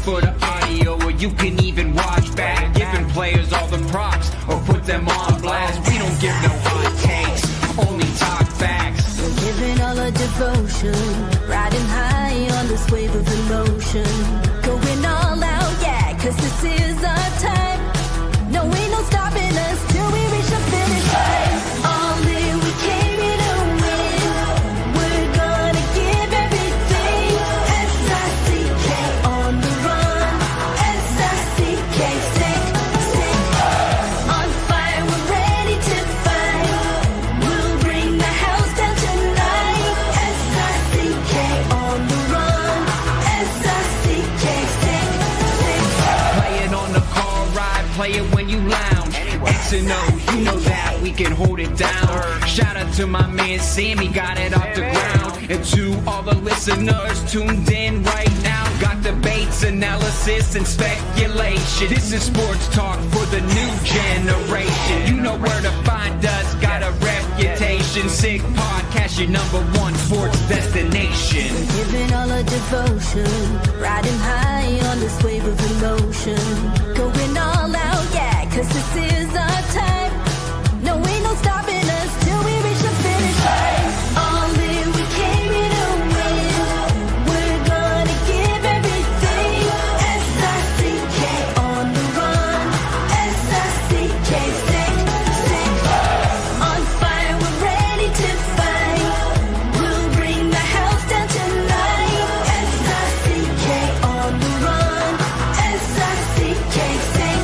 for the audio, or you can even watch back. Giving players all the props, or put them on blast. We don't give no hot takes, only talk facts. We're giving all our devotion, riding high on this wave of emotion. Going all out, yeah, cause this is our time. No, ain't no stopping us till we reach the finish line. All in, we came here to win. We're gonna give everything. S-I-C-K on the run. S-I-C-K, sick. On fire, we're ready to fight. We'll bring the house down tonight. S-I-C-K on the run. S-I-C-K, sick. Play it on the car ride, play it when you lounge. X and O, you know that we can hold it down. Shout out to my man Sammy, got it off the ground. And to all the listeners tuned in right now, got debates, analysis, and speculation. This is sports talk for the new generation. You know where to find us, got a reputation. Sick podcast, your #1 sports destination. We're giving all our devotion, riding high on this wave of emotion. Going all out, yeah, cause this is our time. No, ain't no stopping us till we reach the finish line. All in, we came here to win. We're gonna give everything. S-I-C-K on the run. S-I-C-K, sick. On fire, we're ready to fight. We'll bring the house down tonight. S-I-C-K on the run. S-I-C-K, sick.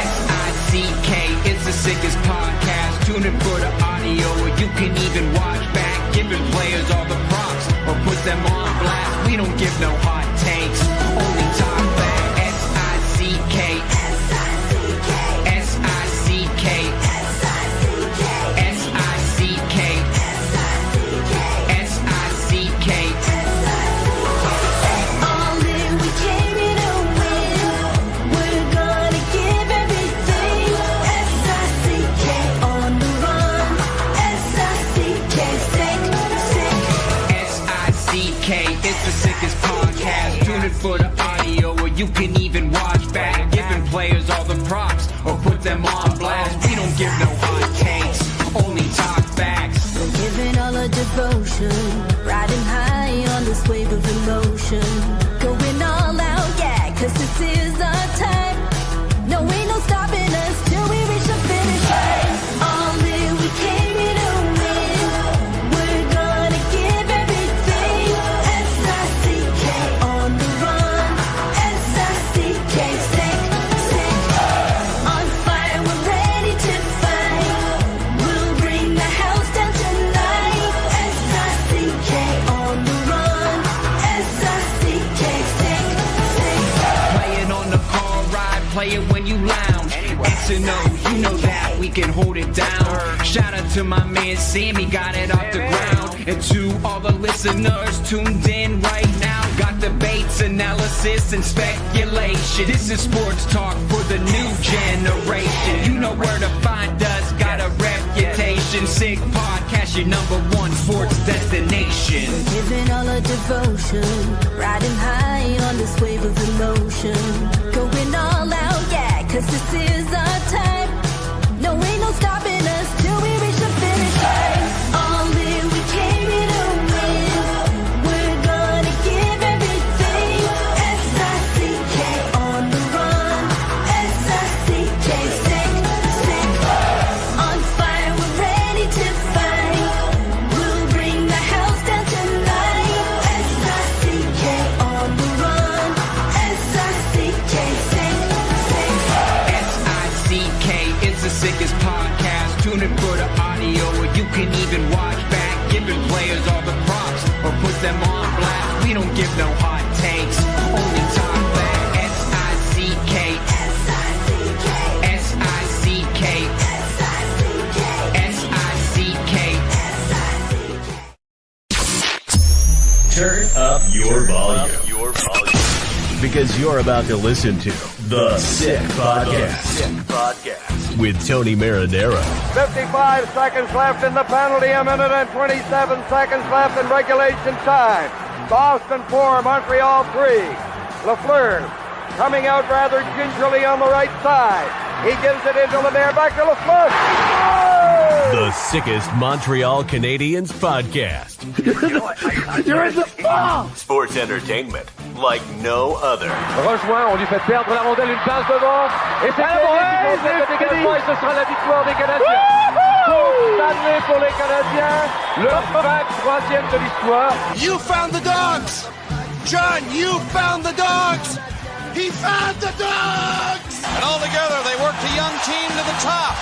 S-I-C-K is the sickest podcast. Tune in for the audio, or you can even watch back. Giving players all the props, or put them on blast. We don't give no hot takes, only talk back. S-I-C-K, S-I-C-K, S-I-C-K, S-I-C-K, S-I-C-K, S-I-C-K. All in, we came here to win. We're gonna give everything. S-I-C-K on the run. S-I-C-K, sick. S-I-C-K, it's the sickest podcast. Tune in for the audio, or you can even watch back. Giving players all the props, or put them on blast. We don't give no hot takes, only talk facts. We're giving all our devotion, riding high on this wave of emotion. Going all out, yeah, cause this is our time. No, ain't no stopping us till we reach the finish line. All in, we came here to win. We're gonna give everything. S-I-C-K on the run. S-I-C-K, sick. On fire, we're ready to fight. We'll bring the house down tonight. S-I-C-K on the run. S-I-C-K, sick. Play it on the car ride, play it when you lounge. X and O, you know that we can hold it down. Shout out to my man Sammy, got it off the ground. And to all the listeners tuned in right now, got debates, analysis, and speculation. This is sports talk for the new generation. You know where to find us, got a reputation. Sick podcast, your #1 sports destination. Giving all our devotion, riding high on this wave of emotion. Going all out, yeah, cause this is our time. No, ain't no stopping us till we reach the finish line. All in, we came here to win. We're gonna give everything. S-I-C-K on the run. S-I-C-K, sick. On fire, we're ready to fight. We'll bring the house down tonight. S-I-C-K on the run. S-I-C-K, sick. S-I-C-K is the sickest podcast. Tune in for the audio, or you can even watch back. Giving players all the props, or put them on blast. We don't give no hot takes, only talk back. S-I-C-K, S-I-C-K, S-I-C-K, S-I-C-K, S-I-C-K. Turn up your volume. Because you're about to listen to The Sick Podcast. With Tony Marinaro. 55 seconds left in the penalty, a minute and 27 seconds left in regulation time. Boston 4, Montreal 3. Lafleur coming out rather gingerly on the right side. He gives it into Lemaire, back to Lafleur. The sickest Montreal Canadiens podcast. You're in the ball! Sports entertainment like no other. Rejoint, on lui fait perdre la rondelle, une passe devant. Et c'est le dégagement et ce sera la victoire des Canadiens. Coupe Stanley pour les Canadiens. Leur 23e de l'histoire. You found the dogs! John, you found the dogs! He found the dogs! And all together, they worked a young team to the top.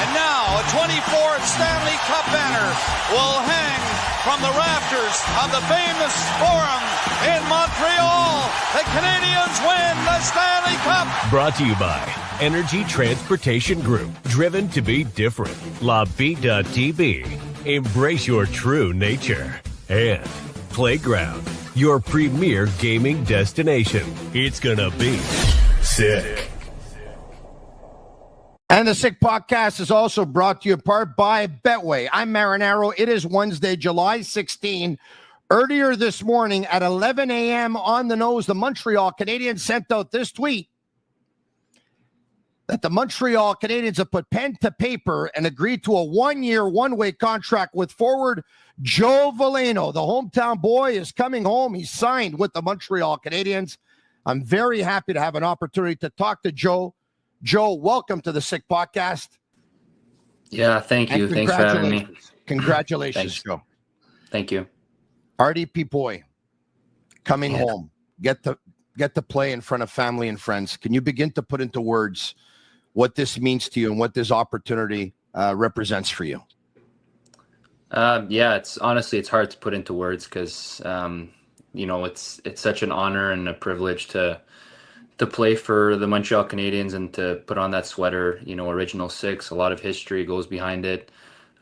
And now, a 24th Stanley Cup banner will hang from the rafters of the famous Forum in Montreal. The Canadiens win the Stanley Cup! Brought to you by Energy Transportation Group. Driven to be different. Tibi. Embrace your true nature. And Playground, your premier gaming destination. It's gonna be sick. And the Sick Podcast is also brought to you in part by Betway. I'm Marinaro. It is Wednesday, July 16. Earlier this morning at 11 a.m. on the nose, the Montreal Canadiens sent out this tweet that the Montreal Canadiens have put pen to paper and agreed to a one-year, one-way contract with forward Joe Veleno. The hometown boy is coming home. He's signed with the Montreal Canadiens. I'm very happy to have an opportunity to talk to Joe. Joe, welcome to the Sick Podcast. Yeah, thank you. Thanks for having me. Congratulations, Joe. Thank you. RDP boy, coming home. Get to play in front of family and friends. Can you begin to put into words what this means to you and what this opportunity represents for you? It's honestly, it's hard to put into words because, it's such an honor and a privilege to play for the Montreal Canadiens and to put on that sweater, original six. A lot of history goes behind it.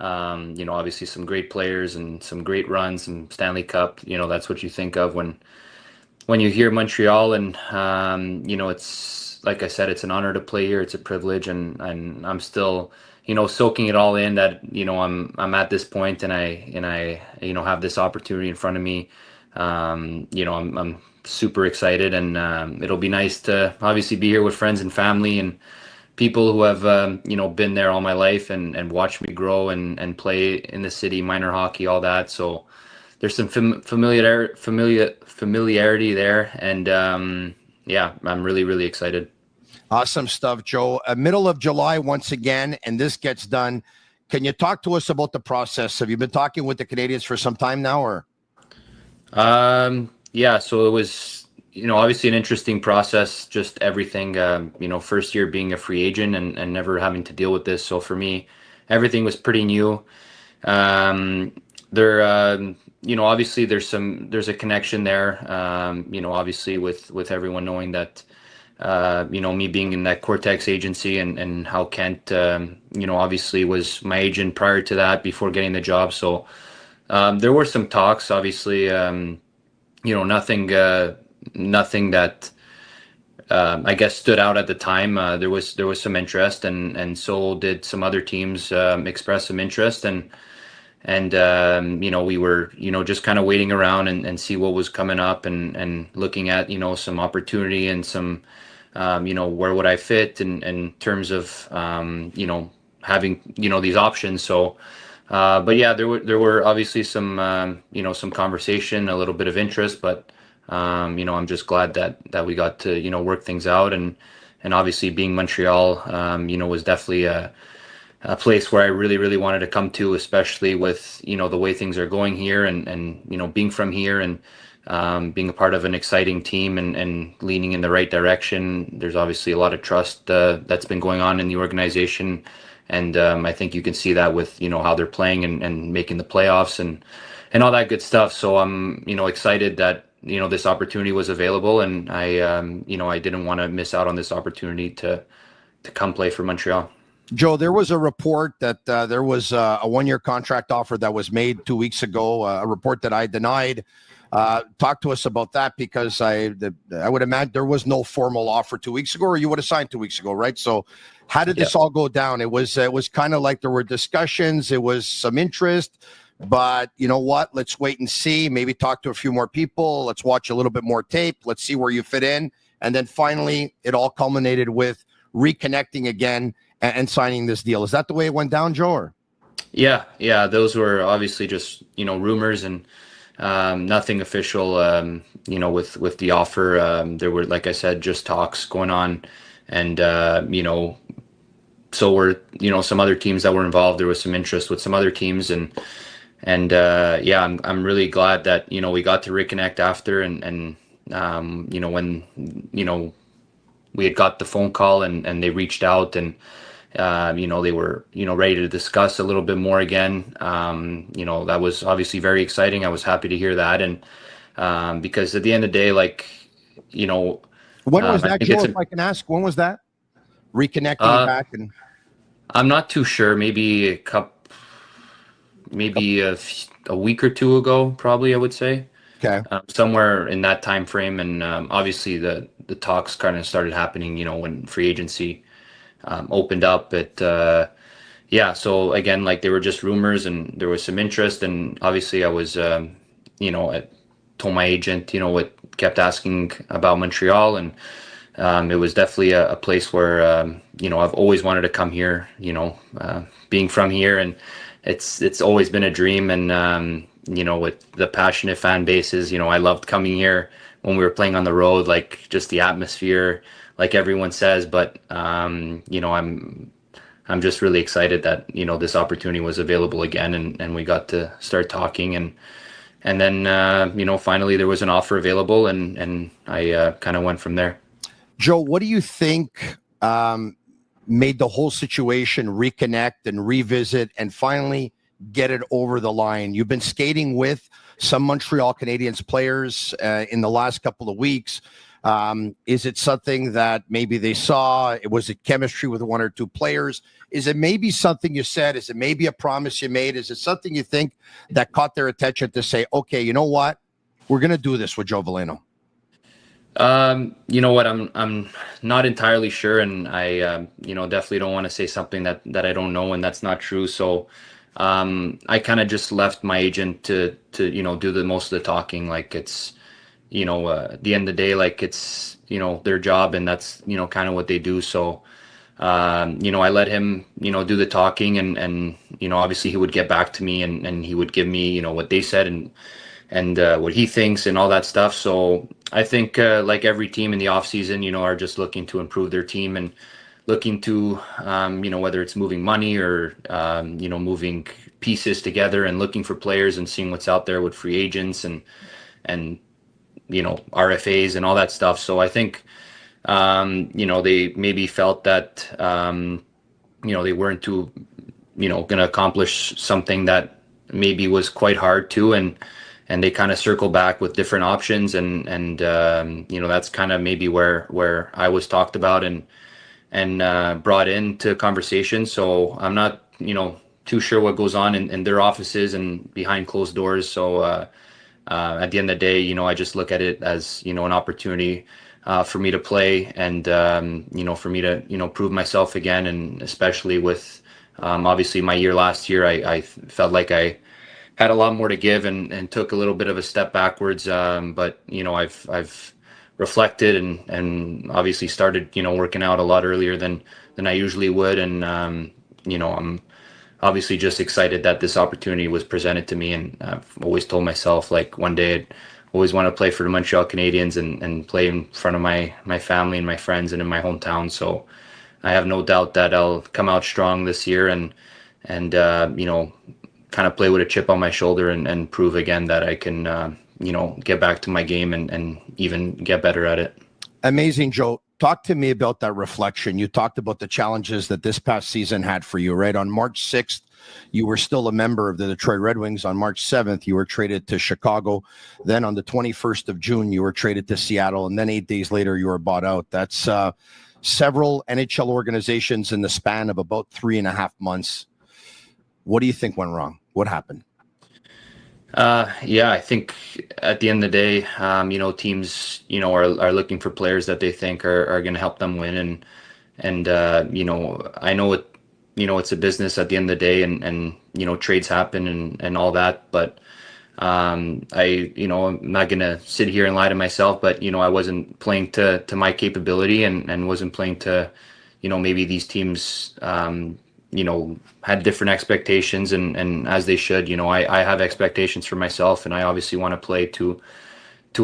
Obviously some great players and some great runs and Stanley Cup. That's what you think of when you hear Montreal. And, it's like I said, it's an honor to play here. It's a privilege. And I'm still, soaking it all in that, I'm at this point and I have this opportunity in front of me. I'm super excited and it'll be nice to obviously be here with friends and family and people who have been there all my life and watched me grow and play in the city, minor hockey, all that. So there's some familiarity there, and I'm really, really excited. Awesome stuff, Joe. Middle of July once again, and this gets done. Can you talk to us about the process? Have you been talking with the Canadiens for some time now, or? So it was, obviously an interesting process, just everything, first year being a free agent and never having to deal with this. So for me, everything was pretty new. Obviously there's a connection there, obviously with everyone knowing that, me being in that Cortex agency and how Kent, obviously was my agent prior to that before getting the job. So, there were some talks, obviously, nothing that, I guess stood out at the time. There was some interest and so did some other teams, express some interest and we were, just kind of waiting around and see what was coming up and looking at, some opportunity and some, where would I fit in terms of, having, these options. So, there were obviously some, some conversation, a little bit of interest, but, I'm just glad that we got to, work things out and obviously being Montreal, was definitely a place where I really, really wanted to come to, especially with, the way things are going here and being from here and, being a part of an exciting team and leaning in the right direction. There's obviously a lot of trust, that's been going on in the organization. And I think you can see that with, how they're playing and making the playoffs and all that good stuff. So I'm, excited that, this opportunity was available and I didn't want to miss out on this opportunity to come play for Montreal. Joe, there was a report that there was a one-year contract offer that was made 2 weeks ago, a report that I denied. Talk to us about that because I would imagine there was no formal offer 2 weeks ago, or you would have signed 2 weeks ago, right? So how did this all go down? It was kind of like there were discussions. It was some interest. But you know what? Let's wait and see. Maybe talk to a few more people. Let's watch a little bit more tape. Let's see where you fit in. And then finally, it all culminated with reconnecting again and signing this deal. Is that the way it went down, Joe? Or? Yeah. Those were obviously just, rumors and nothing official, with the offer. There were, like I said, just talks going on. And, so were, some other teams that were involved. There was some interest with some other teams. And I'm really glad that, we got to reconnect after and when, we had got the phone call and they reached out and, they were, ready to discuss a little bit more again. That was obviously very exciting. I was happy to hear that. And because at the end of the day, when was that, Joe, if I can ask, when was that? Reconnecting back? And I'm not too sure. Maybe a week or two ago, probably, I would say. Okay. Somewhere in that time frame. And obviously the talks kind of started happening, when free agency opened up. But so again, they were just rumors and there was some interest. And obviously I was, I told my agent, kept asking about Montreal. And it was definitely a place where, I've always wanted to come here, being from here. And it's always been a dream. And, with the passionate fan bases, I loved coming here when we were playing on the road, just the atmosphere, like everyone says. But, I'm just really excited that, this opportunity was available again and we got to start talking. And then, finally there was an offer available and I kind of went from there. Joe, what do you think made the whole situation reconnect and revisit and finally get it over the line? You've been skating with some Montreal Canadiens players in the last couple of weeks. Is it something that maybe they saw? Was it chemistry with one or two players? Is it maybe something you said? Is it maybe a promise you made? Is it something you think that caught their attention to say, okay, you know what? We're going to do this with Joe Veleno? You know what? I'm not entirely sure. And I, definitely don't want to say something that I don't know and that's not true. So, I kind of just left my agent to, do the most of the talking. It's, at the end of the day, it's, their job and that's, kind of what they do. So, I let him, do the talking and, obviously he would get back to me and he would give me, what they said and what he thinks and all that stuff. So I think, like every team in the off season, are just looking to improve their team and looking to, whether it's moving money or, moving pieces together and looking for players and seeing what's out there with free agents and, RFAs and all that stuff. So I think, they maybe felt that, they weren't too, going to accomplish something that maybe was quite hard to, and they kind of circle back with different options. And that's kind of maybe where I was talked about and brought into conversation. So I'm not, too sure what goes on in their offices and behind closed doors. So at the end of the day, I just look at it as, an opportunity for me to play and, for me to, prove myself again. And especially with obviously my year last year, I felt like I had a lot more to give and took a little bit of a step backwards. But, I've reflected and obviously started, working out a lot earlier than I usually would. And, I'm obviously just excited that this opportunity was presented to me. And I've always told myself, one day I'd always want to play for the Montreal Canadiens and play in front of my family and my friends and in my hometown. So I have no doubt that I'll come out strong this year and kind of play with a chip on my shoulder and prove again that I can, get back to my game and even get better at it. Amazing, Joe. Talk to me about that reflection. You talked about the challenges that this past season had for you, right? On March 6th, you were still a member of the Detroit Red Wings. On March 7th, you were traded to Chicago. Then on the 21st of June, you were traded to Seattle. And then 8 days later, you were bought out. That's several NHL organizations in the span of about 3.5 months. What do you think went wrong? What happened? I think at the end of the day, teams, are looking for players that they think are going to help them win. And I know it's a business at the end of the day, and trades happen and all that. But I'm not gonna sit here and lie to myself, but I wasn't playing to my capability, and wasn't playing to, maybe these teams, had different expectations, and as they should. I have expectations for myself, and I obviously want to play to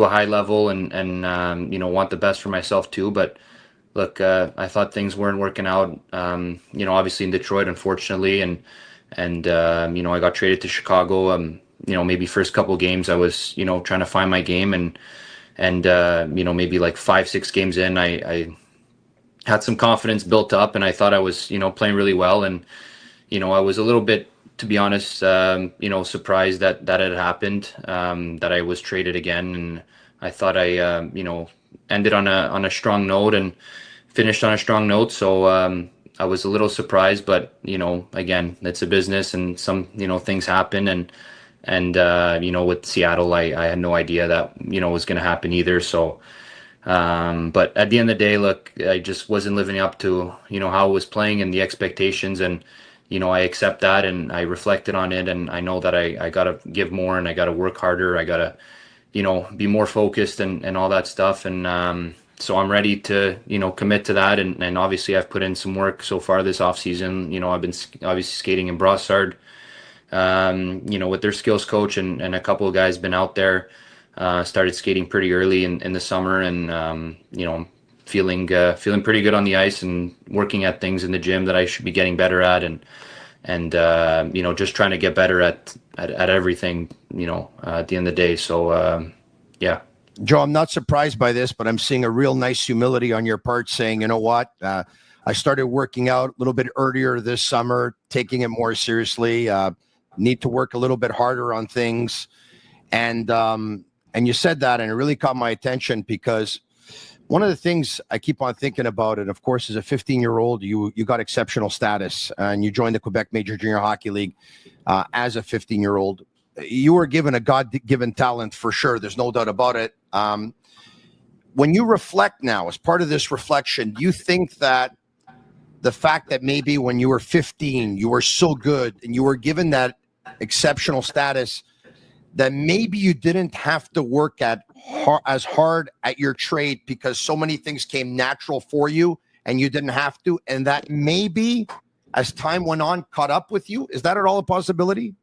a high level, and want the best for myself too. But look, I thought things weren't working out, obviously in Detroit, unfortunately, and I got traded to Chicago. Maybe first couple games I was, trying to find my game, and maybe like 5-6 games in, I had some confidence built up, and I thought I was, playing really well. And, I was a little bit, to be honest, surprised that had happened, that I was traded again. And I thought I, ended on a strong note and finished on a strong note. So, I was a little surprised, but, again, it's a business, and some, things happen. And with Seattle, I had no idea that, was going to happen either. So, but at the end of the day, look, I just wasn't living up to, how I was playing and the expectations. And, I accept that, and I reflected on it. And I know that I got to give more, and I got to work harder. I got to, be more focused, and all that stuff. And, so I'm ready to, commit to that. And obviously I've put in some work so far this off season. I've been obviously skating in Brossard, with their skills coach, and a couple of guys been out there, started skating pretty early in the summer, and feeling pretty good on the ice, and working at things in the gym that I should be getting better at, and just trying to get better at everything, at the end of the day. So yeah. Joe, I'm not surprised by this, but I'm seeing a real nice humility on your part, saying, you know what, I started working out a little bit earlier this summer, taking it more seriously, need to work a little bit harder on things. And you said that, and it really caught my attention, because one of the things I keep on thinking about, and of course, as a 15-year-old, you got exceptional status, and you joined the Quebec Major Junior Hockey League as a 15-year-old. You were given a God-given talent for sure. There's no doubt about it. When you reflect now, as part of this reflection, do you think that the fact that maybe when you were 15, you were so good and you were given that exceptional status, that maybe you didn't have to work as hard at your trade, because so many things came natural for you and you didn't have to, and that maybe as time went on caught up with you? Is that at all a possibility?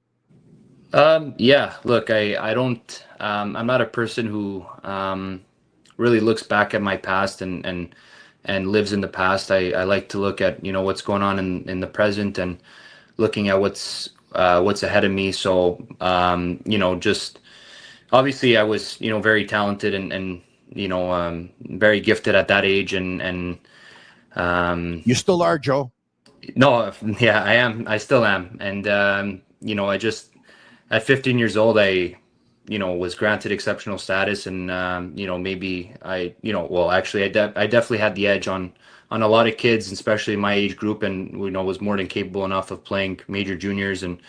Yeah, look, I don't, I'm not a person who, really looks back at my past and lives in the past. I like to look at, what's going on in the present, and looking at what's ahead of me. So, just obviously I was, very talented, and very gifted at that age. And you still are, Joe. No, yeah, I am. I still am. And, I just, at 15 years old, I, was granted exceptional status, and, maybe I, well, actually I definitely had the edge on a lot of kids, especially my age group, and, was more than capable enough of playing major juniors, and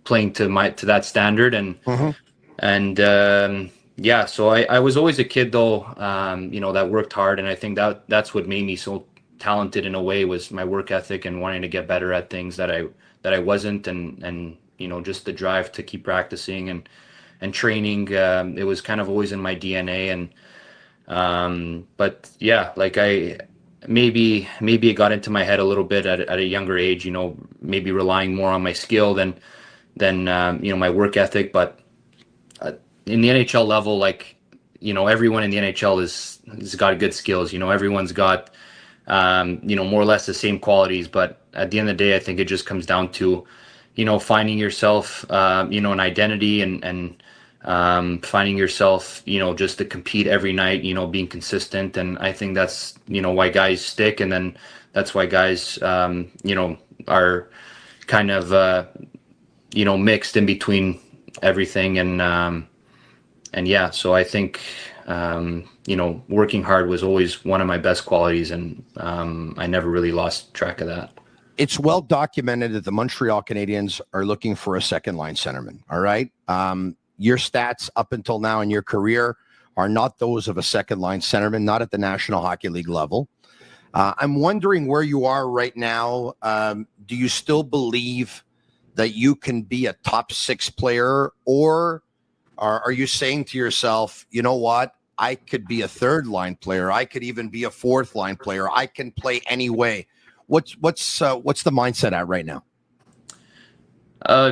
playing to that standard. And, yeah, so I was always a kid though, that worked hard. And I think that's what made me so talented in a way, was my work ethic and wanting to get better at things that I wasn't, and just the drive to keep practicing and training. It was kind of always in my DNA. And but yeah, like maybe it got into my head a little bit at a younger age, maybe relying more on my skill than my work ethic. But in the NHL level, like, everyone in the NHL has got good skills. Everyone's got more or less the same qualities. But at the end of the day, I think it just comes down to, finding yourself, an identity, and finding yourself, just to compete every night, being consistent. And I think that's, why guys stick. And then that's why guys, are kind of, mixed in between everything. And yeah, so I think, working hard was always one of my best qualities. And I never really lost track of that. It's well documented that the Montreal Canadiens are looking for a second line centerman. All right. Your stats up until now in your career are not those of a second line centerman, not at the National Hockey League level. I'm wondering where you are right now. Do you still believe that you can be a top 6 player, or are you saying to yourself, you know what? I could be a 3rd line player. I could even be a 4th line player. I can play any way. What's the mindset at right now?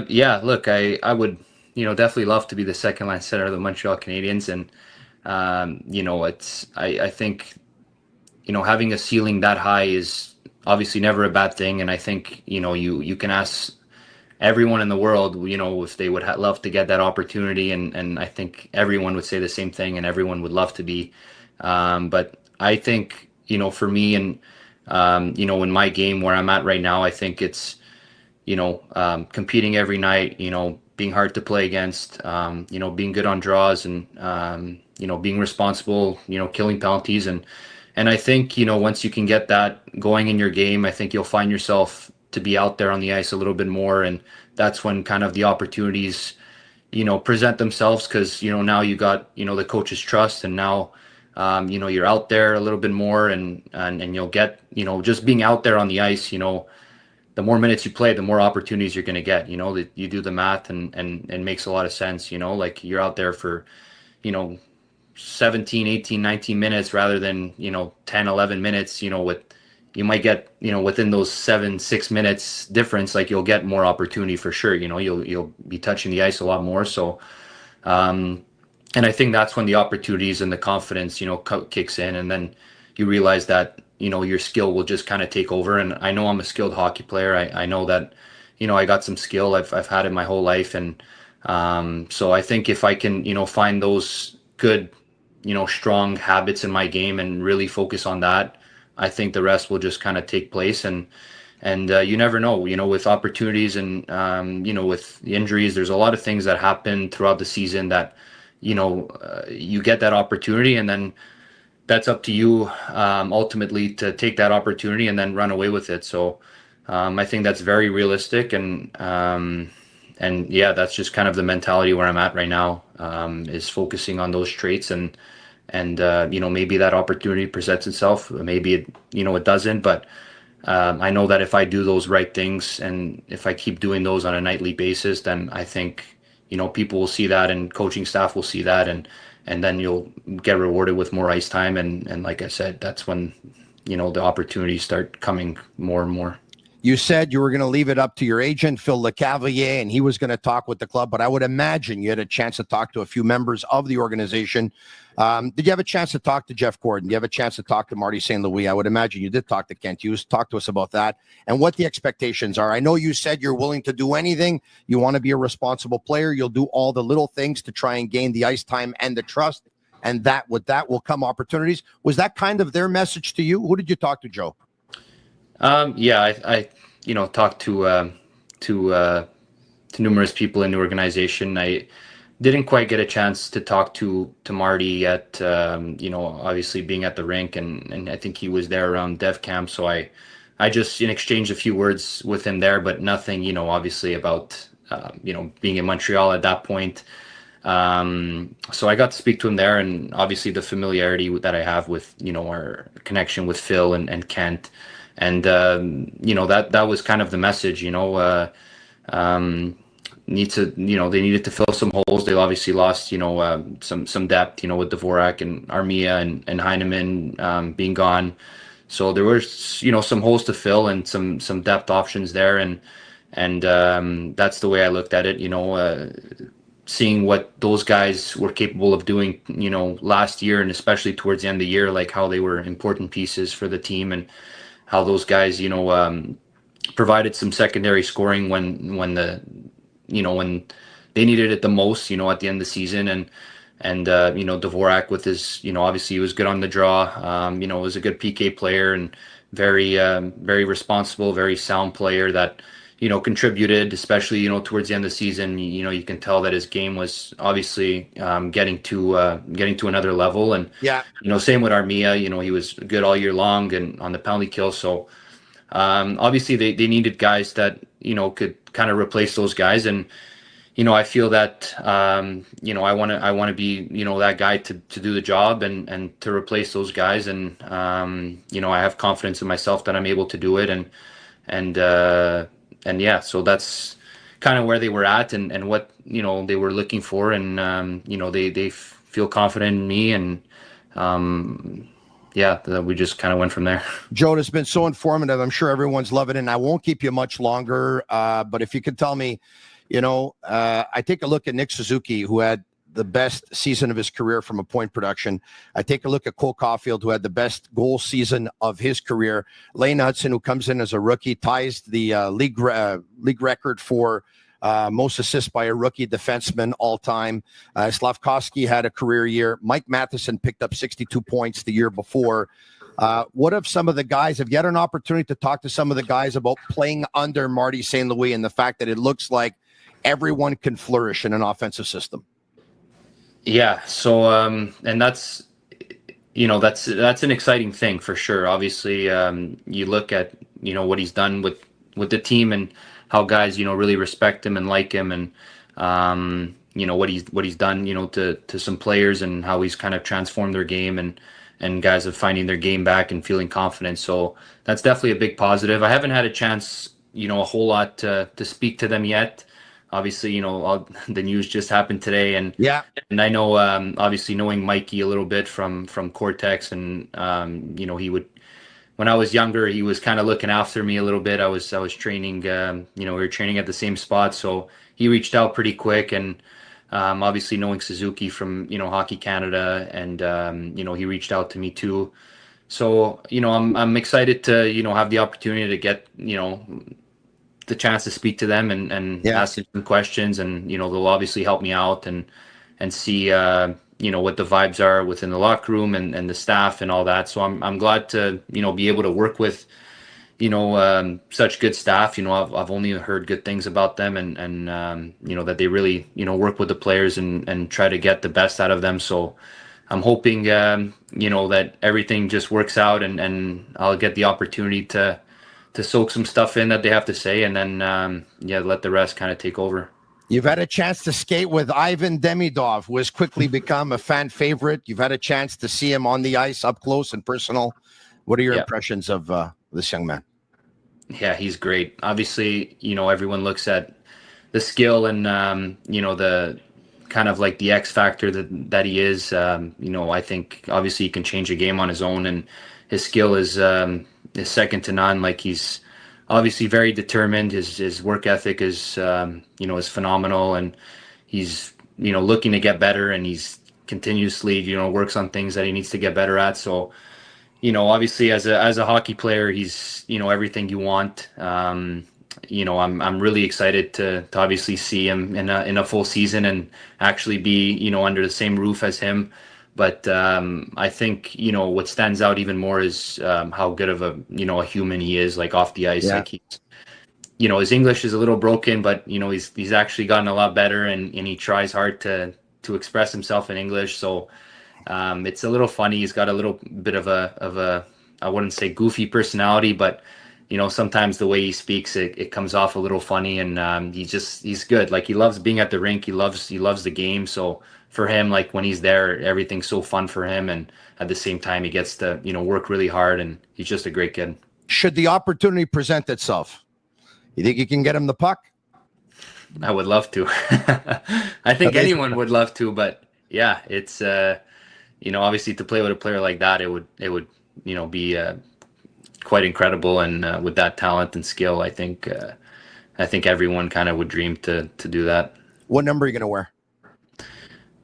Yeah, look, I would, definitely love to be the 2nd line center of the Montreal Canadiens. And, I think, having a ceiling that high is obviously never a bad thing. And I think, you can ask everyone in the world, if they would love to get that opportunity. And I think everyone would say the same thing, and everyone would love to be. But I think, for me and, in my game where I'm at right now, I think it's, competing every night, being hard to play against, being good on draws, and, being responsible, killing penalties. And I think, once you can get that going in your game, I think you'll find yourself to be out there on the ice a little bit more. And that's when kind of the opportunities, present themselves, because, now you got, the coach's trust, and now, you're out there a little bit more, and you'll get, just being out there on the ice, the more minutes you play, the more opportunities you're going to get. That you do the math, and it makes a lot of sense. Like you're out there for, 17, 18, 19 minutes rather than, 10, 11 minutes, you might get, within those 6 minutes difference, like you'll get more opportunity for sure. You'll be touching the ice a lot more. So, and I think that's when the opportunities and the confidence, kicks in, and then you realize that, your skill will just kind of take over. And I know I'm a skilled hockey player. I know that, I got some skill. I've had it my whole life. And, so I think if I can, find those good, strong habits in my game and really focus on that, I think the rest will just kind of take place. And you never know, with opportunities and, with the injuries, there's a lot of things that happen throughout the season that, you get that opportunity, and then that's up to you, ultimately, to take that opportunity and then run away with it. So, I think that's very realistic. And yeah, that's just kind of the mentality where I'm at right now, is focusing on those traits. And maybe that opportunity presents itself, maybe it doesn't, but I know that if I do those right things, and if I keep doing those on a nightly basis, then I think, people will see that, and coaching staff will see that, and then you'll get rewarded with more ice time. And like I said, that's when, the opportunities start coming more and more. You said you were going to leave it up to your agent, Phil Lecavalier, and he was going to talk with the club, but I would imagine you had a chance to talk to a few members of the organization. Did you have a chance to talk to Jeff Gordon? Did you have a chance to talk to Marty St. Louis? I would imagine you did talk to Kent Hughes. Talk to us about that and what the expectations are. I know you said you're willing to do anything. You want to be a responsible player. You'll do all the little things to try and gain the ice time and the trust, and that with that will come opportunities. Was that kind of their message to you? Who did you talk to, Joe? Yeah, I talked to numerous people in the organization. I didn't quite get a chance to talk to Marty yet, obviously being at the rink, and I think he was there around dev camp. So I just exchanged a few words with him there, but nothing, obviously about, being in Montreal at that point. So I got to speak to him there, and obviously the familiarity that I have with, our connection with Phil and Kent. And, that was kind of the message, they needed to fill some holes. They obviously lost, some depth, with Dvorak and Armia and Heineman, being gone. So there was, some holes to fill and some depth options there. And that's the way I looked at it, seeing what those guys were capable of doing, last year, and especially towards the end of the year, like how they were important pieces for the team, and how those guys, provided some secondary scoring when they needed it the most, at the end of the season. And Dvorak with his, obviously he was good on the draw, was a good PK player, and very responsible, very sound player that, contributed, especially, towards the end of the season. You can tell that his game was obviously getting to another level. And yeah, same with Armia. He was good all year long and on the penalty kill. So obviously they needed guys that could kind of replace those guys. And I feel that, I want to be, that guy to do the job and to replace those guys. And, I have confidence in myself that I'm able to do it. And yeah, so that's kind of where they were at and what, they were looking for. And, they feel confident in me. And, we just kind of went from there. Joe, it's been so informative. I'm sure everyone's loving it, and I won't keep you much longer. But if you could tell me, I take a look at Nick Suzuki, who had the best season of his career from a point production. I take a look at Cole Caulfield, who had the best goal season of his career. Lane Hudson, who comes in as a rookie, ties the league record for most assists by a rookie defenseman all time. Slavkovsky had a career year. Mike Matheson picked up 62 points the year before. What of some of the guys? Have you had an opportunity to talk to some of the guys about playing under Marty St. Louis and the fact that it looks like everyone can flourish in an offensive system? Yeah. So, and that's an exciting thing for sure. Obviously, you look at, what he's done with the team and how guys, really respect him and like him, and, what he's done, to some players and how he's kind of transformed their game and guys are finding their game back and feeling confident. So that's definitely a big positive. I haven't had a chance, a whole lot to speak to them yet. Obviously, all the news just happened today, and I know, obviously knowing Mikey a little bit from Cortex, and he would, when I was younger, he was kind of looking after me a little bit. I was training, we were training at the same spot, so he reached out pretty quick, and obviously knowing Suzuki from Hockey Canada, and he reached out to me too. So I'm excited to have the opportunity to get the chance to speak to them and ask them some questions, and they'll obviously help me out and see what the vibes are within the locker room and the staff and all that. So I'm glad to be able to work with such good staff. I've only heard good things about them, and that they really work with the players and try to get the best out of them. So I'm hoping that everything just works out, and I'll get the opportunity to soak some stuff in that they have to say, and then let the rest kind of take over. You've had a chance to skate with Ivan Demidov, who has quickly become a fan favorite. You've had a chance to see him on the ice up close and personal. What are your impressions of this young man? Yeah, he's great. Obviously, everyone looks at the skill and, the kind of like the X factor that he is. I think obviously he can change a game on his own, and his skill is second to none. Like, he's obviously very determined. His work ethic is, is phenomenal, and he's, looking to get better, and he's continuously, works on things that he needs to get better at. So, obviously as a hockey player, he's, everything you want. I'm really excited to obviously see him in a full season and actually be, under the same roof as him. But I think, what stands out even more is how good of a human he is, like off the ice. Like, he's, his English is a little broken, but he's actually gotten a lot better, and he tries hard to express himself in English. So it's a little funny. He's got a little bit of a I wouldn't say goofy personality, but sometimes the way he speaks, it comes off a little funny, and he's good. Like, he loves being at the rink. He loves the game. So for him, like, when he's there, everything's so fun for him, and at the same time, he gets to work really hard, and he's just a great kid. Should the opportunity present itself, you think you can get him the puck? I would love to. I think anyone would love to, but yeah, it's obviously to play with a player like that, it would be quite incredible, and with that talent and skill, I think everyone kind of would dream to do that. What number are you going to wear?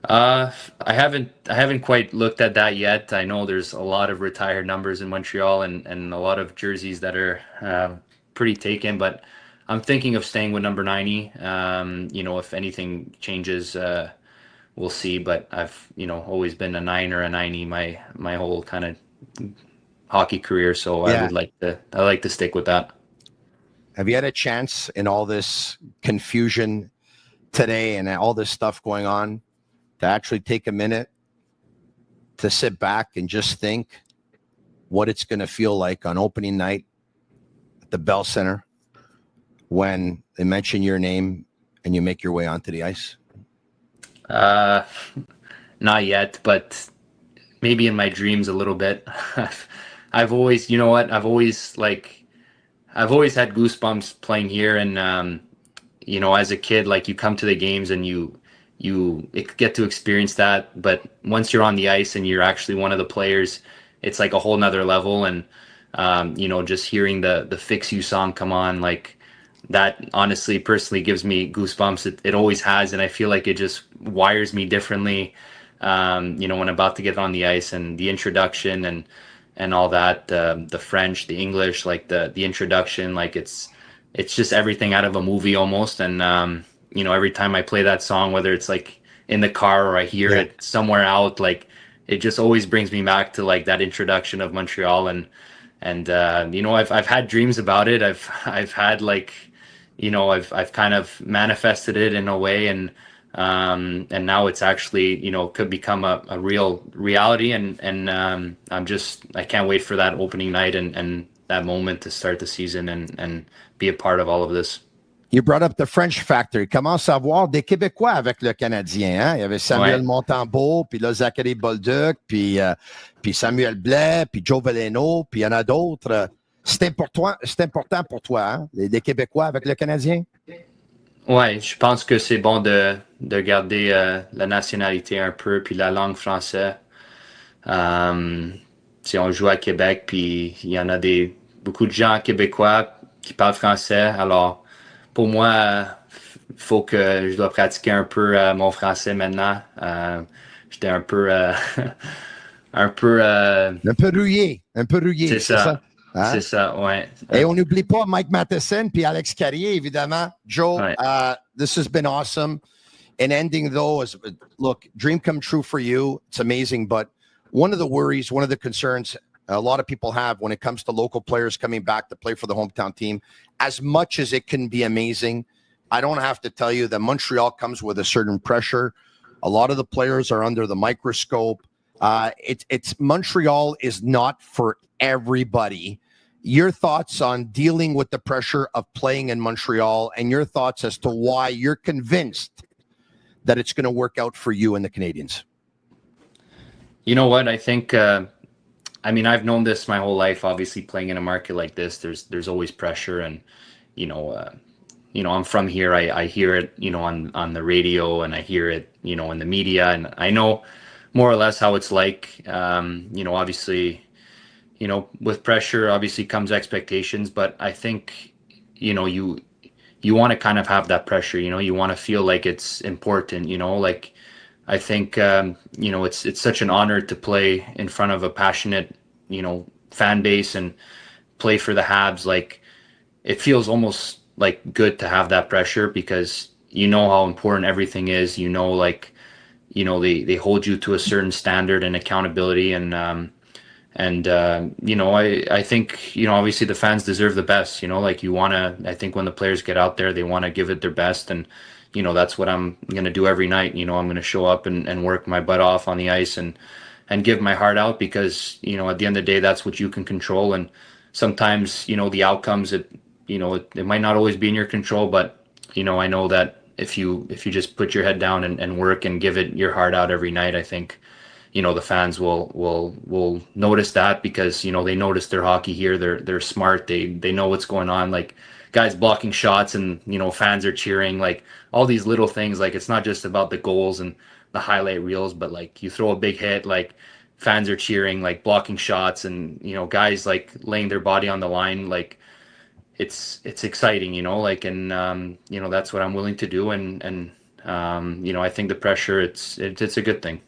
I haven't quite looked at that yet. I know there's a lot of retired numbers in Montreal, and a lot of jerseys that are pretty taken, but I'm thinking of staying with number 90. If anything changes, we'll see, but I've always been a 9 or a 90 my whole kind of hockey career, so I like to stick with that. Have you had a chance in all this confusion today and all this stuff going on to actually take a minute to sit back and just think what it's going to feel like on opening night at the Bell Center when they mention your name and you make your way onto the ice? Not yet, but maybe in my dreams a little bit. I've always, you know what? I've always had goosebumps playing here, and as a kid, like you come to the games and you get to experience that. But once you're on the ice and you're actually one of the players, it's like a whole nother level. And just hearing the Fix You song come on, like that honestly, personally gives me goosebumps. It always has, and I feel like it just wires me differently. When I'm about to get on the ice, and the introduction and all that, the French, the English, like the introduction, like it's just everything out of a movie almost. And every time I play that song, whether it's like in the car or I hear it somewhere out, like it just always brings me back to like that introduction of Montreal. And I've had dreams about it. I've had like, I've kind of manifested it in a way, and now it's actually, could become a real reality. And I can't wait for that opening night and that moment to start the season and be a part of all of this. You brought up the French factor. Il commence à avoir des Québécois avec le Canadien. Hein? Il y avait Samuel Montembeault, puis là, Zachary Bolduc, puis Samuel Blais, puis Joe Veleno, puis il y en a d'autres. C'est important pour toi, hein? Les Québécois avec le Canadien? Ouais, je pense que c'est bon de garder la nationalité un peu, puis la langue française. Si on joue à Québec, puis il y en a beaucoup de gens québécois qui parlent français, alors pour moi, faut que je dois pratiquer un peu mon français maintenant. J'étais un peu rouillé. C'est ça. Hein? C'est ça, ouais. Et on n'oublie pas Mike Matheson puis Alex Carrier, évidemment. Joe, this has been awesome. And ending, though, look, dream come true for you. It's amazing. But one of the worries, one of the concerns a lot of people have when it comes to local players coming back to play for the hometown team, as much as it can be amazing, I don't have to tell you that Montreal comes with a certain pressure. A lot of the players are under the microscope. It's Montreal is not for everybody. Your thoughts on dealing with the pressure of playing in Montreal, and your thoughts as to why you're convinced that it's going to work out for you and the Canadiens. You know what? I think, I've known this my whole life, obviously playing in a market like this, there's always pressure. And, I'm from here. I hear it, on the radio, and I hear it, in the media, and I know more or less how it's like. Obviously, with pressure, obviously comes expectations, but I think, you want to kind of have that pressure, you want to feel like it's important, like I think, it's such an honor to play in front of a passionate, fan base and play for the Habs. Like it feels almost like good to have that pressure because how important everything is, they hold you to a certain standard and accountability. And I think, obviously the fans deserve the best, I think when the players get out there, they want to give it their best. And, that's what I'm going to do every night. I'm going to show up and work my butt off on the ice and give my heart out because, at the end of the day, that's what you can control. And sometimes, the outcomes, it might not always be in your control, but, I know that if you just put your head down and work and give it your heart out every night, I think, the fans will notice that because, they notice their hockey here. They're smart. They know what's going on. Like guys blocking shots and, fans are cheering, like all these little things. Like it's not just about the goals and the highlight reels, but like you throw a big hit, like fans are cheering, like blocking shots and, guys like laying their body on the line. Like it's exciting, and that's what I'm willing to do. And I think the pressure, it's a good thing.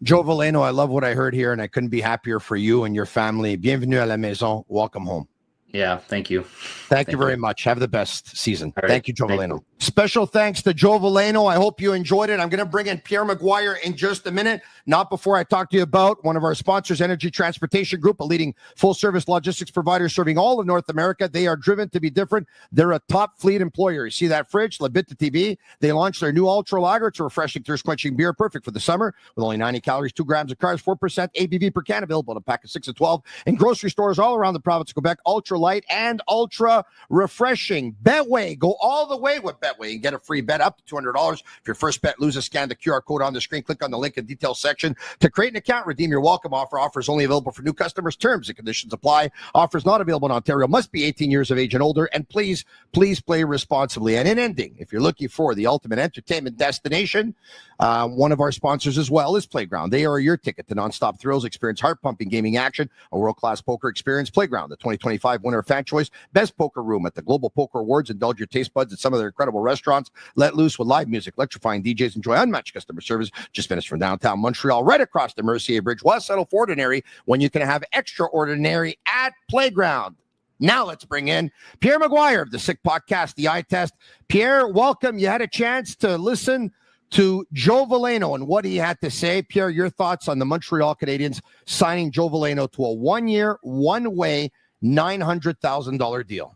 Joe Veleno, I love what I heard here, and I couldn't be happier for you and your family. Bienvenue à la maison. Welcome home. Yeah, thank you. Thank you very much. Have the best season. Right. Thank you, Joe Veleno. Special thanks to Joe Veleno. I hope you enjoyed it. I'm going to bring in Pierre McGuire in just a minute. Not before I talk to you about one of our sponsors, Energy Transportation Group, a leading full-service logistics provider serving all of North America. They are driven to be different. They're a top fleet employer. You see that fridge, Bittt Tibi. They launched their new Ultra Lager. It's a refreshing, thirst-quenching beer, perfect for the summer, with only 90 calories, 2 grams of carbs, 4% ABV per can, available in a pack of 6 of 12 in grocery stores all around the province of Quebec. Ultra light and ultra refreshing. Betway. Go all the way with Betway. Betway and get a free bet up to $200. If your first bet loses, scan the QR code on the screen. Click on the link in the details section to create an account. Redeem your welcome offer. Offers only available for new customers. Terms and conditions apply. Offers not available in Ontario. Must be 18 years of age and older. And please play responsibly. And in ending, if you're looking for the ultimate entertainment destination, one of our sponsors as well is Playground. They are your ticket to nonstop thrills. Experience heart-pumping gaming action, a world-class poker experience. Playground, the 2025 winner of Fan Choice, Best Poker Room at the Global Poker Awards. Indulge your taste buds at some of their incredible restaurants. Let loose with live music, electrifying DJs. Enjoy unmatched customer service. Just finished from downtown Montreal, right across the Mercier Bridge. Why settle for ordinary when you can have extraordinary at Playground? Now let's bring in Pierre McGuire of the Sick Podcast, The Eye Test. Pierre, welcome. You had a chance to listen to Joe Veleno and what he had to say. Pierre, your thoughts on the Montreal Canadiens signing Joe Veleno to a 1-year, one-way, $900,000 deal?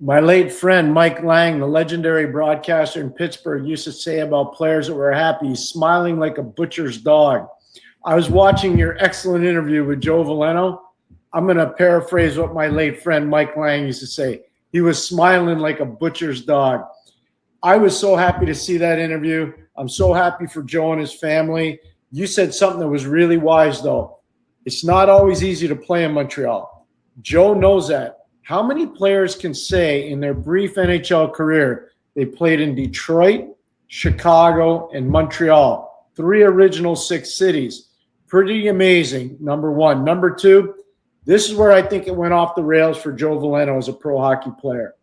My late friend Mike Lang, the legendary broadcaster in Pittsburgh, used to say about players that were happy, smiling like a butcher's dog. I was watching your excellent interview with Joe Veleno. I'm going to paraphrase what my late friend Mike Lang used to say. He was smiling like a butcher's dog. I was so happy to see that interview. I'm so happy for Joe and his family. You said something that was really wise, though. It's not always easy to play in Montreal. Joe knows that. How many players can say in their brief NHL career they played in Detroit, Chicago, and Montreal? 3 original 6 cities. Pretty amazing, number one. Number two, this is where I think it went off the rails for Joe Veleno as a pro hockey player.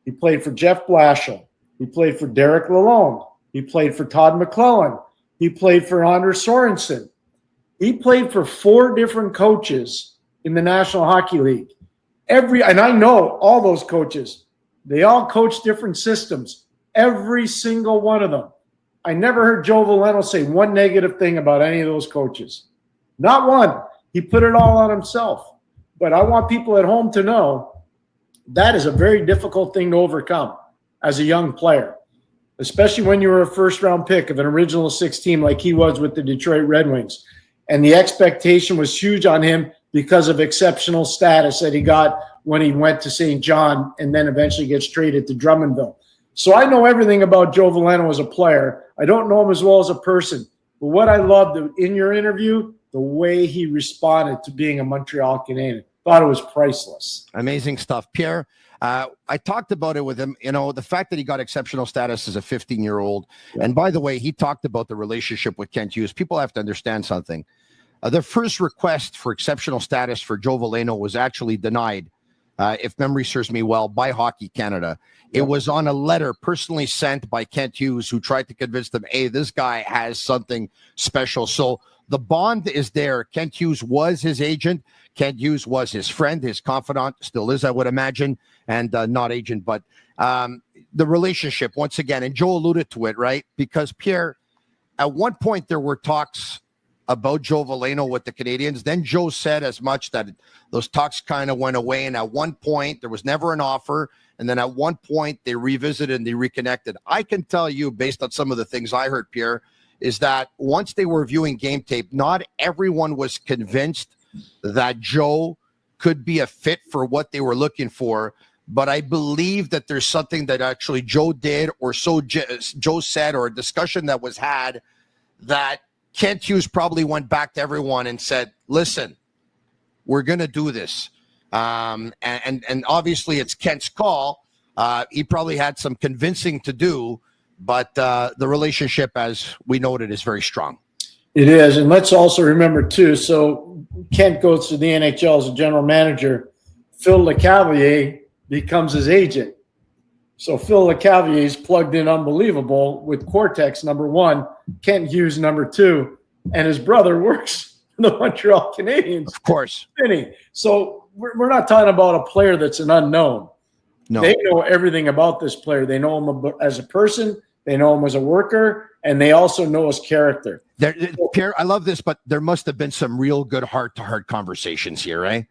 He played for Jeff Blashill. He played for Derek Lalonde. He played for Todd McClellan. He played for Anders Sorensen. He played for 4 different coaches in the National Hockey League. And I know all those coaches. They all coach different systems. Every single one of them. I never heard Joe Veleno say one negative thing about any of those coaches. Not one. He put it all on himself. But I want people at home to know that is a very difficult thing to overcome as a young player, especially when you were a first-round pick of an original 6 team like he was with the Detroit Red Wings. And the expectation was huge on him because of exceptional status that he got when he went to St. John and then eventually gets traded to Drummondville. So I know everything about Joe Veleno as a player. I don't know him as well as a person. But what I loved in your interview, the way he responded to being a Montreal Canadien. Thought it was priceless. Amazing stuff. Pierre, I talked about it with him, the fact that he got exceptional status as a 15-year-old. Yeah. And by the way, he talked about the relationship with Kent Hughes. People have to understand something. The first request for exceptional status for Joe Veleno was actually denied, if memory serves me well, by Hockey Canada. Yeah. It was on a letter personally sent by Kent Hughes, who tried to convince them, hey, this guy has something special. So the bond is there. Kent Hughes was his agent. Kent Hughes was his friend, his confidant, still is, I would imagine, and not agent. But the relationship, once again, and Joe alluded to it, right? Because, Pierre, at one point there were talks about Joe Veleno with the Canadiens. Then Joe said as much that those talks kind of went away. And at one point, there was never an offer. And then at one point, they revisited and they reconnected. I can tell you, based on some of the things I heard, Pierre, is that once they were viewing game tape, not everyone was convinced that Joe could be a fit for what they were looking for. But I believe that there's something that actually Joe did, or so Joe said, or a discussion that was had, that Kent Hughes probably went back to everyone and said, listen, we're going to do this. And obviously it's Kent's call. He probably had some convincing to do, but the relationship, as we noted, is very strong. It is. And let's also remember, too, so Kent goes to the NHL as a general manager. Phil LeCavalier becomes his agent. So Phil LeCavalier is plugged in unbelievable with Cortex, number one, Kent Hughes, number two, and his brother works for the Montreal Canadiens. Of course. Vinny. So we're not talking about a player that's an unknown. No. They know everything about this player. They know him as a person. They know him as a worker, and they also know his character. Pierre, I love this, but there must have been some real good heart-to-heart conversations here, right?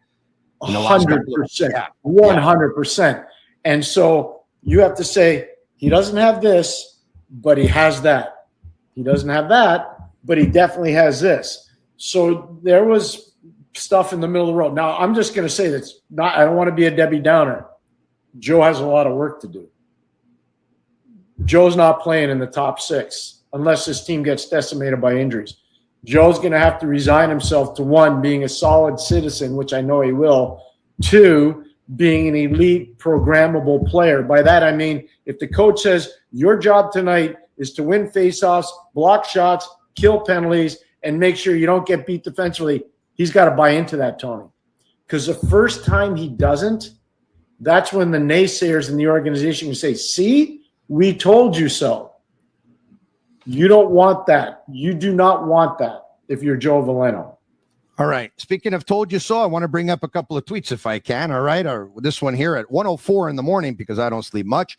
100%. 100%. And so you have to say, he doesn't have this, but he has that. He doesn't have that, but he definitely has this. So there was stuff in the middle of the road. Now, I'm just going to say this. I don't want to be a Debbie Downer. Joe has a lot of work to do. Joe's not playing in the top 6 unless this team gets decimated by injuries. Joe's going to have to resign himself to, 1, being a solid citizen, which I know he will, 2, being an elite programmable player. By that, I mean, if the coach says your job tonight is to win faceoffs, block shots, kill penalties, and make sure you don't get beat defensively, he's got to buy into that, Tony. Because the first time he doesn't, that's when the naysayers in the organization can say, see, we told you so. You don't want that. You do not want that if you're Joe Veleno. All right. Speaking of told you so, I want to bring up a couple of tweets if I can. All right. Or this one here at 1:04 in the morning because I don't sleep much.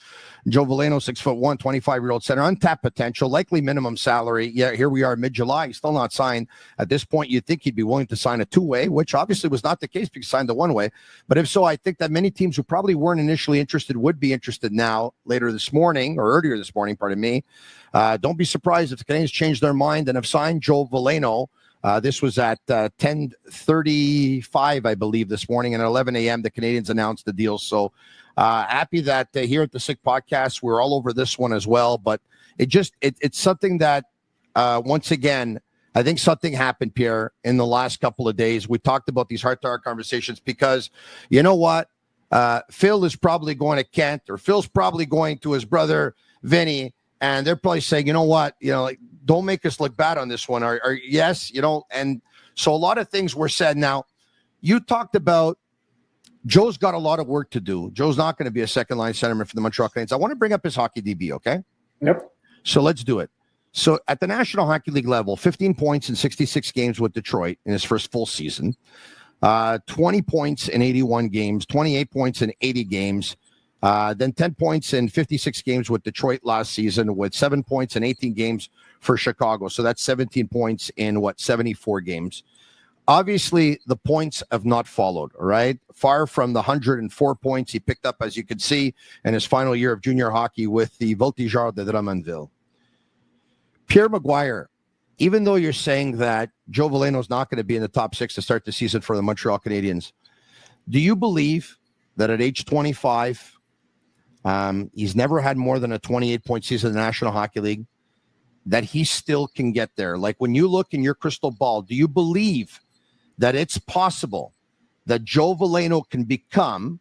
Joe Veleno, 6'1", 25-year-old center, untapped potential, likely minimum salary. Yeah, here we are mid-July. He's still not signed. At this point, you'd think he'd be willing to sign a 2-way, which obviously was not the case because he signed the 1-way. But if so, I think that many teams who probably weren't initially interested would be interested now, later this morning, or earlier this morning, pardon me. Don't be surprised if the Canadiens change their mind and have signed Joe Veleno. This was at 10:35, I believe, this morning, and at 11 a.m. the Canadiens announced the deal. So happy that here at the Sick Podcast we're all over this one as well. But it's something that once again I think something happened, Pierre, in the last couple of days. We talked about these heart-to-heart conversations because you know what, Phil is probably going to Kent, or Phil's probably going to his brother Vinny, and they're probably saying, you know what, like, don't make us look bad on this one. Or yes, and so a lot of things were said. Now, you talked about Joe's got a lot of work to do. Joe's not going to be a second-line centerman for the Montreal Canadiens. I want to bring up his hockey DB, okay? Yep. So let's do it. So at the National Hockey League level, 15 points in 66 games with Detroit in his first full season, 20 points in 81 games, 28 points in 80 games, then 10 points in 56 games with Detroit last season, with 7 points in 18 games for Chicago. So that's 17 points in 74 games. Obviously, the points have not followed, all right? Far from the 104 points he picked up, as you can see, in his final year of junior hockey with the Voltigeurs de Drummondville. Pierre McGuire, even though you're saying that Joe Veleno is not going to be in the top 6 to start the season for the Montreal Canadiens, do you believe that at age 25, he's never had more than a 28-point season in the National Hockey League, that he still can get there? Like, when you look in your crystal ball, do you believe that it's possible that Joe Veleno can become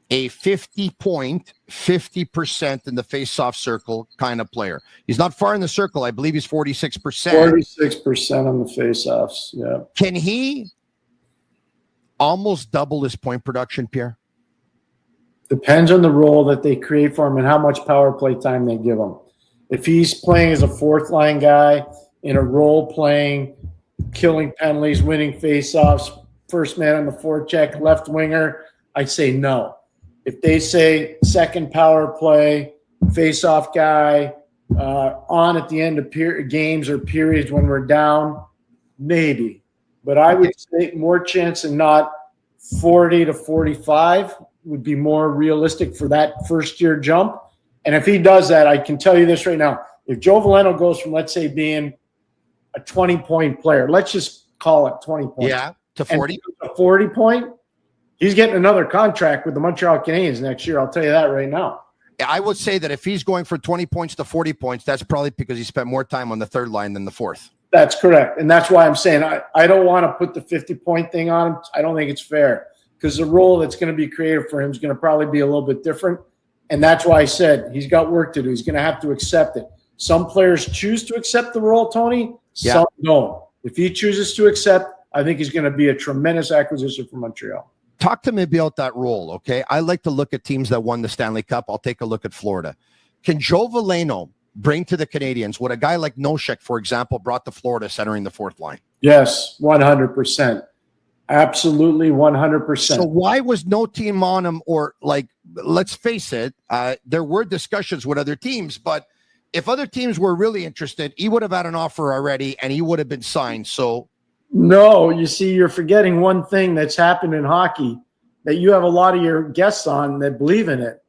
a 50-point, 50% in the face-off circle kind of player? He's not far in the circle. I believe he's 46%. 46% on the face-offs, yeah. Can he almost double his point production, Pierre? Depends on the role that they create for him and how much power play time they give him. If he's playing as a fourth-line guy in a role playing, killing penalties, winning faceoffs, first man on the forecheck, left winger, I'd say no. If they say second power play, faceoff guy, on at the end of games or periods when we're down, maybe. But I would say more chance than not 40 to 45 would be more realistic for that first-year jump. And if he does that, I can tell you this right now. If Joe Veleno goes from, let's say, being a 20-point player, let's just call it 20 points. Yeah, to 40. A 40-point, he's getting another contract with the Montreal Canadiens next year. I'll tell you that right now. I would say that if he's going from 20 points to 40 points, that's probably because he spent more time on the third line than the fourth. That's correct. And that's why I'm saying I don't want to put the 50-point thing on him. I don't think it's fair because the role that's going to be created for him is going to probably be a little bit different. And that's why I said he's got work to do. He's going to have to accept it. Some players choose to accept the role, Tony. Yeah. Some don't. If he chooses to accept, I think he's going to be a tremendous acquisition for Montreal. Talk to me about that role, okay? I like to look at teams that won the Stanley Cup. I'll take a look at Florida. Can Joe Veleno bring to the Canadiens what a guy like Nosek, for example, brought to Florida centering the fourth line? Yes, 100%. Absolutely 100%. So why was no team on him? Or, like, let's face it, there were discussions with other teams, but if other teams were really interested, he would have had an offer already and he would have been signed. So no, you see, you're forgetting one thing that's happened in hockey that you have a lot of your guests on that believe in it.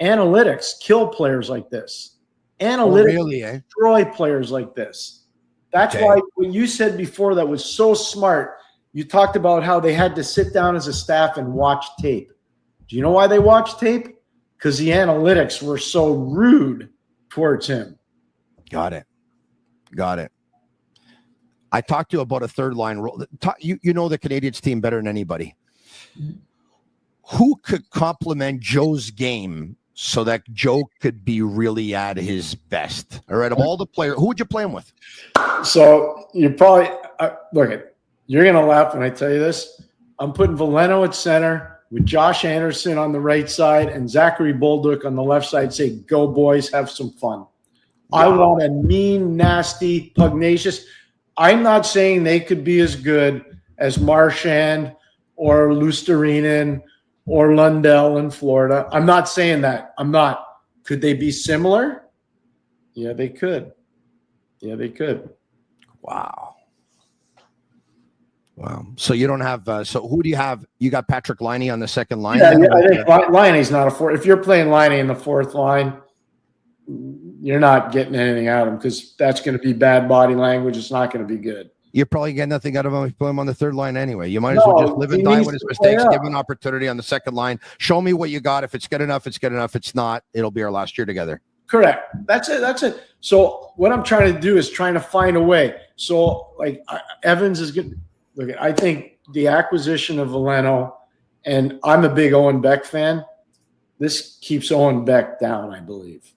Analytics kill players like this. Analytics destroy players like this. That's why what you said before that was so smart. You talked about how they had to sit down as a staff and watch tape. Do you know why they watched tape? Because the analytics were so rude towards him. Got it. I talked to you about a third line role. You know the Canadiens team better than anybody. Who could complement Joe's game so that Joe could be really at his best? All right, of all the players, who would you play him with? So you probably you're going to laugh when I tell you this. I'm putting Veleno at center with Josh Anderson on the right side and Zachary Bolduc on the left side. Say, go boys, have some fun. Yeah. I want a mean, nasty, pugnacious. I'm not saying they could be as good as Marchand or Luostarinen or Lundell in Florida. I'm not saying that. I'm not. Could they be similar? Yeah, they could. Wow. So you don't have so who do you have? You got Patrick Laine on the second line? Yeah, I think Laine's not a fourth. If you're playing Laine in the fourth line, you're not getting anything out of him because that's going to be bad body language. It's not going to be good. You're probably getting nothing out of him if you put him on the third line anyway. You might as well just live and die with his mistakes. Give him an opportunity on the second line. Show me what you got. If it's good enough, it's good enough. If it's not, it'll be our last year together. Correct. That's it. So what I'm trying to do is trying to find a way. So like Evans is good. Look, I think the acquisition of Veleno, and I'm a big Owen Beck fan. This keeps Owen Beck down, I believe.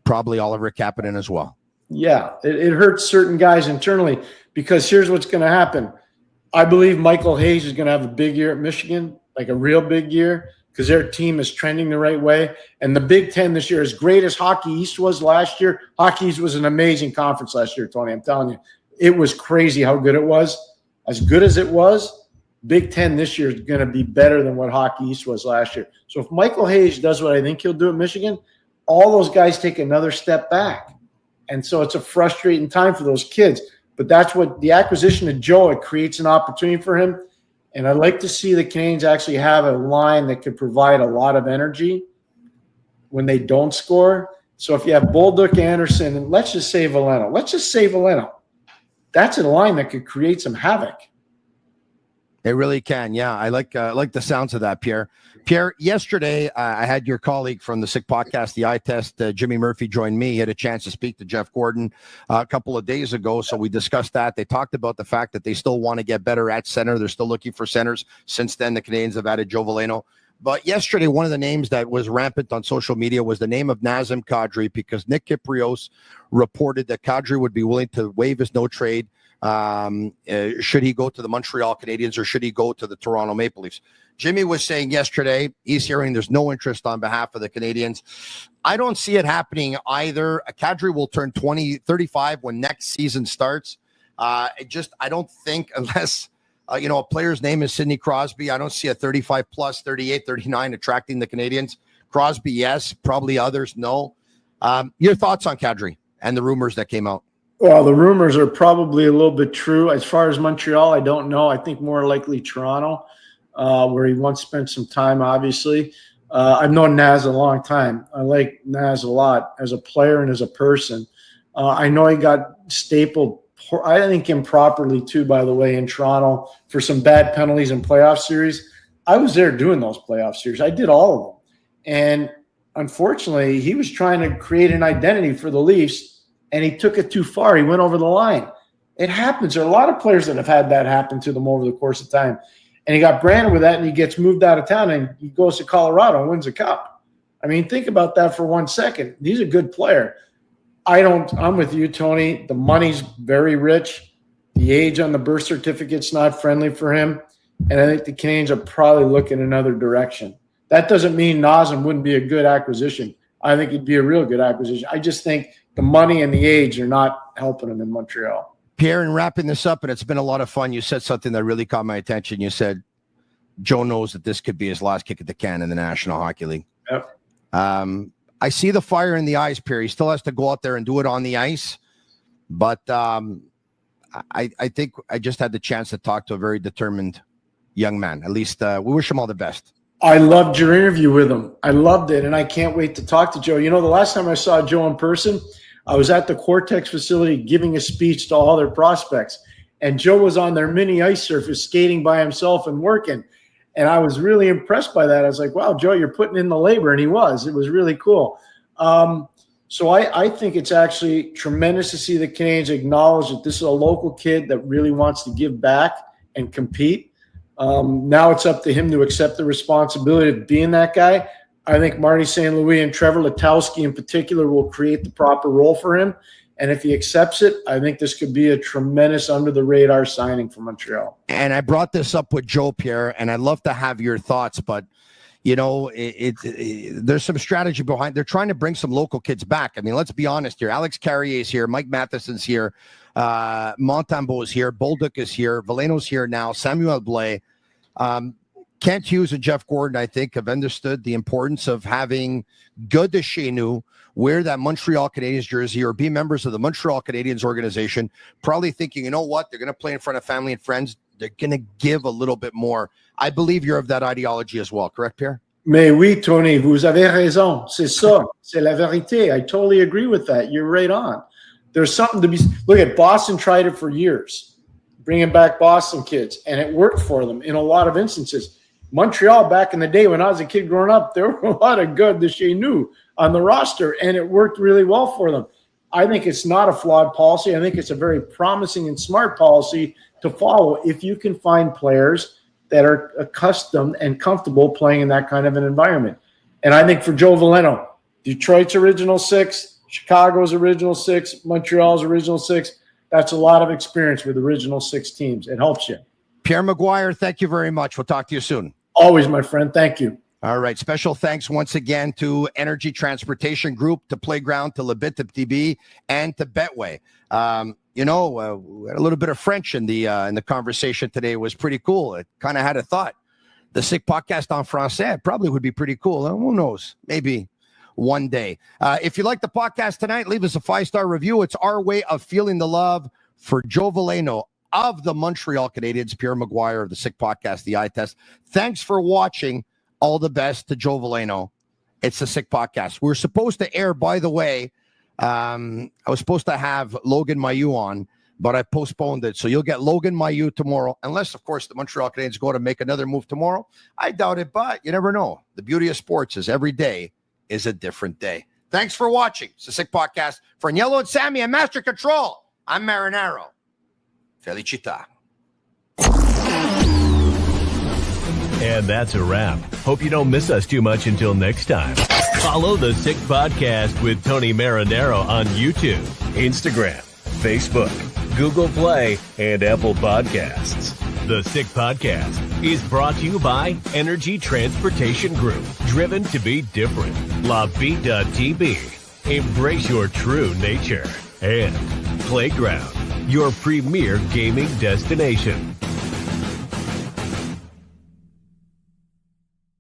Probably Oliver Kapanen as well. Yeah, it hurts certain guys internally because here's what's going to happen. I believe Michael Hayes is going to have a big year at Michigan, like a real big year, because their team is trending the right way. And the Big Ten this year, as great as Hockey East was last year, Hockey East was an amazing conference last year, Tony. I'm telling you, it was crazy how good it was. As good as it was, Big Ten this year is going to be better than what Hockey East was last year. So if Michael Hayes does what I think he'll do at Michigan, all those guys take another step back. And so it's a frustrating time for those kids. But that's what the acquisition of Joe, it creates an opportunity for him. And I'd like to see the Canadiens actually have a line that could provide a lot of energy when they don't score. So if you have Bolduc, Anderson, and let's just say Veleno. That's a line that could create some havoc. It really can. Yeah, I like the sounds of that, Pierre. Pierre, yesterday I had your colleague from the Sick Podcast, the Eye Test, Jimmy Murphy, join me. He had a chance to speak to Jeff Gordon a couple of days ago, so we discussed that. They talked about the fact that they still want to get better at center. They're still looking for centers. Since then, the Canadiens have added Joe Veleno. But yesterday, one of the names that was rampant on social media was the name of Nazem Kadri, because Nick Kyprios reported that Kadri would be willing to waive his no trade should he go to the Montreal Canadiens or should he go to the Toronto Maple Leafs. Jimmy was saying yesterday, he's hearing there's no interest on behalf of the Canadiens. I don't see it happening either. Kadri will turn 35 when next season starts. I don't think unless, a player's name is Sidney Crosby, I don't see a 35 plus, 38, 39 attracting the Canadiens. Crosby, yes. Probably others, no. Your thoughts on Kadri and the rumors that came out? Well, the rumors are probably a little bit true. As far as Montreal, I don't know. I think more likely Toronto, where he once spent some time, obviously. I've known Naz a long time. I like Naz a lot as a player and as a person. I know he got stapled, I think improperly too, by the way, in Toronto for some bad penalties in playoff series. I was there doing those playoff series. I did all of them. And unfortunately, he was trying to create an identity for the Leafs, and he took it too far. He went over the line. It happens. There are a lot of players that have had that happen to them over the course of time. And he got branded with that, and he gets moved out of town, and he goes to Colorado and wins a cup. I mean, think about that for 1 second. He's a good player. I'm with you, Tony. The money's very rich. The age on the birth certificate's not friendly for him. And I think the Canadiens are probably looking another direction. That doesn't mean Nazem wouldn't be a good acquisition. I think he'd be a real good acquisition. I just think the money and the age are not helping him in Montreal. Pierre, in wrapping this up, and it's been a lot of fun, you said something that really caught my attention. You said Joe knows that this could be his last kick at the can in the National Hockey League. Yep. I see the fire in the eyes, Pierre. He still has to go out there and do it on the ice. But I think I just had the chance to talk to a very determined young man. At least we wish him all the best. I loved your interview with him. I loved it, and I can't wait to talk to Joe. The last time I saw Joe in person, I was at the Cortex facility giving a speech to all their prospects, and Joe was on their mini ice surface skating by himself and working, and I was really impressed by that. I was like, wow, Joe, you're putting in the labor, and he was. It was really cool. So I think it's actually tremendous to see the Canadiens acknowledge that this is a local kid that really wants to give back and compete. Now it's up to him to accept the responsibility of being that guy. I think Marty St. Louis and Trevor Letowski in particular will create the proper role for him. And if he accepts it, I think this could be a tremendous under-the-radar signing for Montreal. And I brought this up with Joe, Pierre, and I'd love to have your thoughts, but you know, there's some strategy behind. They're trying to bring some local kids back. I mean, let's be honest here. Alex Carrier's here. Mike Matheson's here. Montembeault's here. Bolduc is here. Veleno's here now. Samuel Blais. Kent Hughes and Jeff Gordon, I think, have understood the importance of having good de chez nous, wear that Montreal Canadiens jersey, or be members of the Montreal Canadiens organization, probably thinking, you know what, they're going to play in front of family and friends. They're going to give a little bit more. I believe you're of that ideology as well, correct, Pierre? Mais oui, Tony, vous avez raison. C'est ça. C'est la vérité. I totally agree with that. You're right on. There's something to be – look at Boston tried it for years, bringing back Boston kids, and it worked for them in a lot of instances. Montreal, back in the day when I was a kid growing up, there were a lot of good de chez nous on the roster, and it worked really well for them. I think it's not a flawed policy. I think it's a very promising and smart policy to follow if you can find players that are accustomed and comfortable playing in that kind of an environment. And I think for Joe Veleno, Detroit's original six, Chicago's original six, Montreal's original six, that's a lot of experience with original six teams. It helps you. Pierre McGuire, thank you very much. We'll talk to you soon. Always, my friend. Thank you. All right. Special thanks once again to Energy Transportation Group, to Playground, to Bittt, to Tibi, and to Betway. We had a little bit of French in the conversation today. It was pretty cool. It kind of had a thought. The Sick Podcast en français probably would be pretty cool. Who knows? Maybe one day. If you like the podcast tonight, leave us a 5-star review. It's our way of feeling the love for Joe Veleno of the Montreal Canadiens, Pierre McGuire of the Sick Podcast, the Eye Test. Thanks for watching. All the best to Joe Veleno. It's the Sick Podcast. We're supposed to air, by the way, I was supposed to have Logan Mailloux on, but I postponed it. So you'll get Logan Mailloux tomorrow, unless, of course, the Montreal Canadiens go to make another move tomorrow. I doubt it, but you never know. The beauty of sports is every day is a different day. Thanks for watching. It's the Sick Podcast. For Agnello and Sammy and Master Control, I'm Marinaro. Felicita. And that's a wrap. Hope you don't miss us too much until next time. Follow the Sick Podcast with Tony Marinaro on YouTube, Instagram, Facebook, Google Play, and Apple Podcasts. The Sick Podcast is brought to you by Energy Transportation Group, driven to be different. LaVie.tv, embrace your true nature. And Playground, your premier gaming destination.